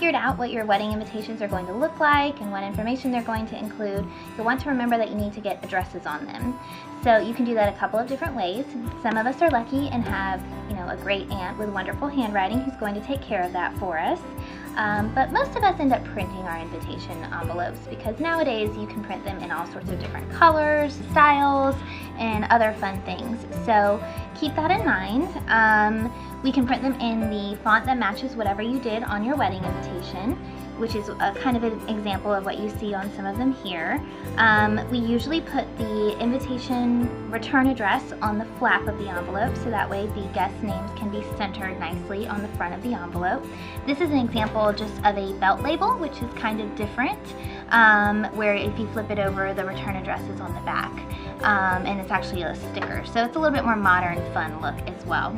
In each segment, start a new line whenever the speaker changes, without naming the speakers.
figured out what your wedding invitations are going to look like and what information they're going to include, you'll want to remember that you need to get addresses on them. So you can do that a couple of different ways. Some of us are lucky and have, a great aunt with wonderful handwriting who's going to take care of that for us. But most of us end up printing our invitation envelopes because nowadays you can print them in all sorts of different colors, styles, and other fun things. So keep that in mind. We can print them in the font that matches whatever you did on your wedding invitation, which is a kind of an example of what you see on some of them here. We usually put the invitation return address on the flap of the envelope, so that way the guest names can be centered nicely on the front of the envelope. This is an example just of a belt label, which is kind of different, where if you flip it over, the return address is on the back, and it's actually a sticker. So it's a little bit more modern, fun look as well.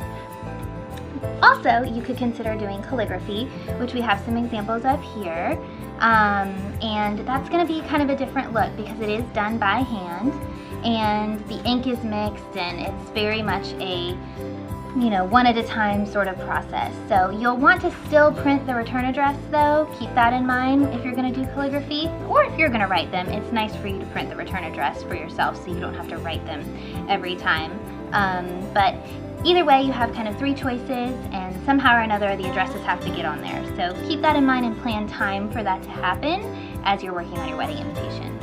Also, you could consider doing calligraphy, which we have some examples of here, and that's going to be kind of a different look because it is done by hand, and the ink is mixed, and it's very much a one at a time sort of process. So you'll want to still print the return address though, keep that in mind if you're going to do calligraphy, or if you're going to write them, it's nice for you to print the return address for yourself so you don't have to write them every time. But either way, you have kind of 3 choices, and somehow or another the addresses have to get on there. So keep that in mind and plan time for that to happen as you're working on your wedding invitation.